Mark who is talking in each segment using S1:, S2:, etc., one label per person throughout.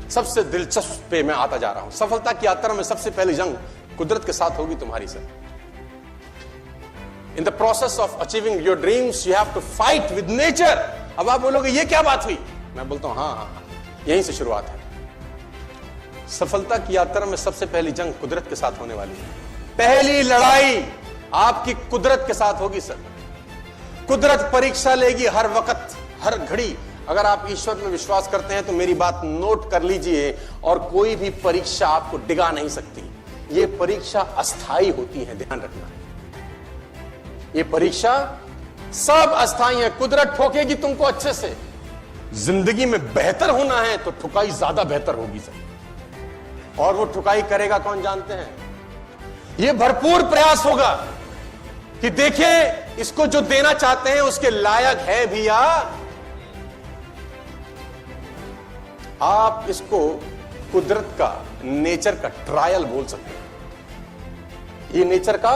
S1: सबसे दिलचस्प पे मैं आता जा रहा हूं। सफलता की यात्रा में सबसे पहली जंग कुदरत के साथ होगी तुम्हारी sir. In the process of achieving your dreams you have to fight with nature. अब आप बोलोगे ये क्या बात हुई, मैं बोलता हूं हाँ, यहीं से शुरुआत है। सफलता की यात्रा में सबसे पहली जंग कुदरत के साथ होने वाली है। पहली लड़ाई आपकी कुदरत के साथ होगी सर। कुदरत परीक्षा लेगी हर वक्त, हर घड़ी। अगर आप ईश्वर में विश्वास करते हैं तो मेरी बात नोट कर लीजिए, और कोई भी परीक्षा आपको डिगा नहीं सकती। ये परीक्षा अस्थाई होती है, ध्यान रखना। ये परीक्षा सब अस्थाई है। कुदरत ठोकेगी तुमको अच्छे से। जिंदगी में बेहतर होना है तो ठुकाई ज्यादा बेहतर होगी सर। और वो ठुकाई करेगा कौन जानते हैं? ये भरपूर प्रयास होगा कि देखें इसको जो देना चाहते हैं उसके लायक है भी या। आप इसको कुदरत का, नेचर का ट्रायल बोल सकते हैं। ये नेचर का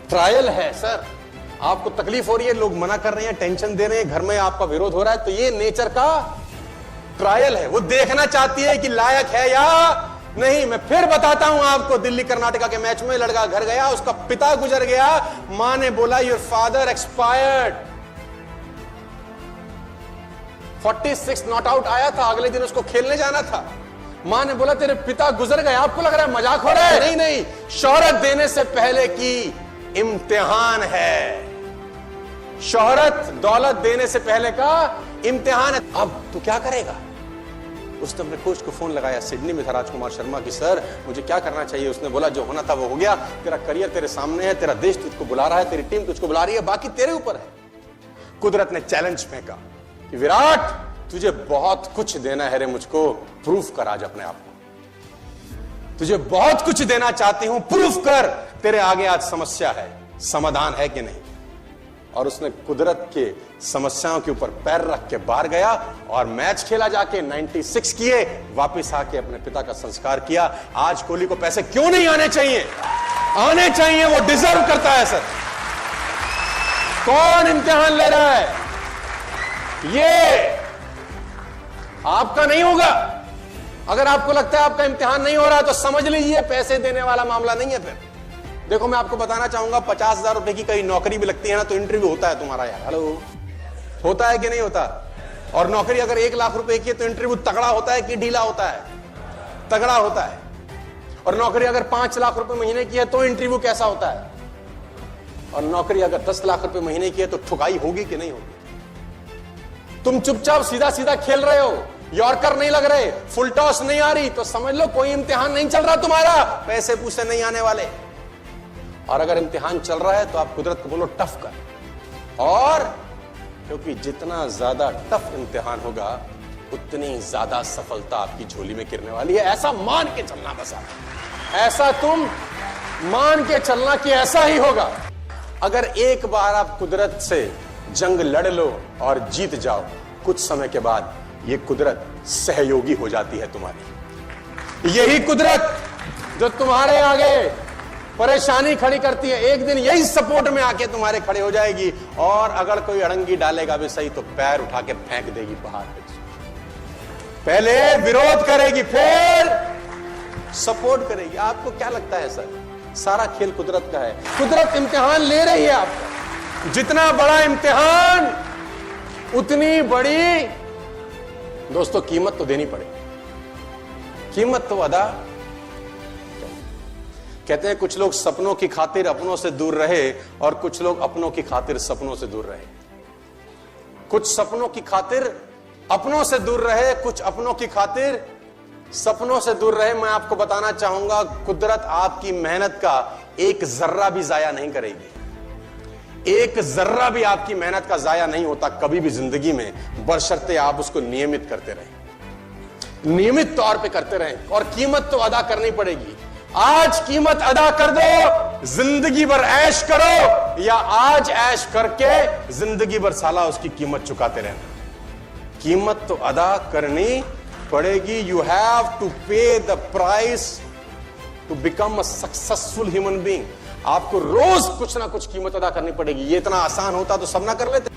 S1: ट्रायल है सर। आपको तकलीफ हो रही है, लोग मना कर रहे हैं, टेंशन दे रहे हैं, घर में आपका विरोध हो रहा है, तो ये नेचर का ट्रायल है। वो देखना चाहती है कि लायक है या नहीं। मैं फिर बताता हूं आपको, दिल्ली कर्नाटका के मैच में लड़का घर गया, उसका पिता गुजर गया, मां ने बोला your father expired. 46 not out आया था, अगले दिन उसको खेलने जाना था। मां ने बोला तेरे पिता गुजर गए। आपको लग रहा है मजाक हो रहा है? नहीं नहीं, शोहरत देने से पहले की इम्तिहान है। शोहरत दौलत देने से पहले का इम्तिहान है। अब तू क्या करेगा? उसने अपने कोच को फोन लगाया, सिडनी में था राजकुमार शर्मा की, सर मुझे क्या करना चाहिए? उसने बोला जो होना था वो हो गया, तेरा करियर तेरे सामने है, तेरा देश तुझको बुला रहा है, तेरी टीम तुझको बुला रही है, बाकी तेरे ऊपर है। कुदरत ने चैलेंज फेंका कि विराट तुझे बहुत कुछ देना है रे मुझको, प्रूफ कर आज अपने आप को। तुझे बहुत कुछ देना चाहती हूं, प्रूफ कर। तेरे आगे आज समस्या है, समाधान है कि नहीं? और उसने कुदरत के समस्याओं के ऊपर पैर रख के बाहर गया और मैच खेला जाके 96 किए, वापस आके अपने पिता का संस्कार किया। आज कोहली को पैसे क्यों नहीं आने चाहिए? आने चाहिए, वो डिजर्व करता है सर। कौन इम्तिहान ले रहा है? ये आपका नहीं होगा। अगर आपको लगता है आपका इम्तिहान नहीं हो रहा है तो समझ लीजिए पैसे देने वाला मामला नहीं है। फिर देखो मैं आपको बताना चाहूंगा, 50,000 रुपए की कहीं नौकरी भी लगती है ना तो इंटरव्यू होता है तुम्हारा यार। हेलो, होता है कि नहीं होता? और नौकरी अगर 1 लाख रुपए की है तो इंटरव्यू तगड़ा होता है कि ढीला होता है? तगड़ा होता है। और नौकरी अगर 5 लाख रुपए महीने की है तो इंटरव्यू कैसा होता है? और नौकरी अगर 10 लाख रुपए महीने की है तो ठुकाई होगी कि नहीं होगी? तुम चुपचाप सीधा सीधा खेल रहे हो, यॉर्कर नहीं लग रहे, फुल टॉस नहीं आ रही, तो समझ लो कोई इम्तिहान नहीं चल रहा तुम्हारा, पैसे पूछे नहीं आने वाले। और अगर इम्तिहान चल रहा है तो आप कुदरत को बोलो टफ कर। और क्योंकि जितना ज्यादा टफ इम्तिहान होगा उतनी ज्यादा सफलता आपकी झोली में गिरने वाली है। ऐसा मान के चलना, बस आप ऐसा तुम मान के चलना कि ऐसा ही होगा। अगर एक बार आप कुदरत से जंग लड़ लो और जीत जाओ, कुछ समय के बाद ये कुदरत सहयोगी हो जाती है तुम्हारी। यही कुदरत जो तुम्हारे आगे परेशानी खड़ी करती है, एक दिन यही सपोर्ट में आके तुम्हारे खड़े हो जाएगी। और अगर कोई अड़ंगी डालेगा भी सही तो पैर उठा के फेंक देगी पहाड़ पे। पहले विरोध करेगी, फिर सपोर्ट करेगी। आपको क्या लगता है सर? सारा खेल कुदरत का है। कुदरत इम्तिहान ले रही है आपको। जितना बड़ा इम्तिहान उतनी बड़ी दोस्तों कीमत तो देनी पड़ेगी। कीमत तो अदा। कहते हैं कुछ लोग सपनों की खातिर अपनों से दूर रहे और कुछ लोग अपनों की खातिर सपनों से दूर रहे। कुछ सपनों की खातिर अपनों से दूर रहे, कुछ अपनों की खातिर सपनों से दूर रहे। मैं आपको बताना चाहूंगा, कुदरत आपकी मेहनत का एक जर्रा भी जाया नहीं करेगी। एक जर्रा भी आपकी मेहनत का जाया नहीं होता कभी भी जिंदगी में, बशर्ते आप उसको नियमित करते रहें, नियमित तौर पे करते रहें। और कीमत तो अदा करनी पड़ेगी। आज कीमत अदा कर दो, जिंदगी भर ऐश करो, या आज ऐश करके जिंदगी भर साला उसकी कीमत चुकाते रहना। कीमत तो अदा करनी पड़ेगी। You have to pay the price to become a successful human being. आपको रोज कुछ ना कुछ कीमत अदा करनी पड़ेगी। ये इतना आसान होता तो सब ना कर लेते।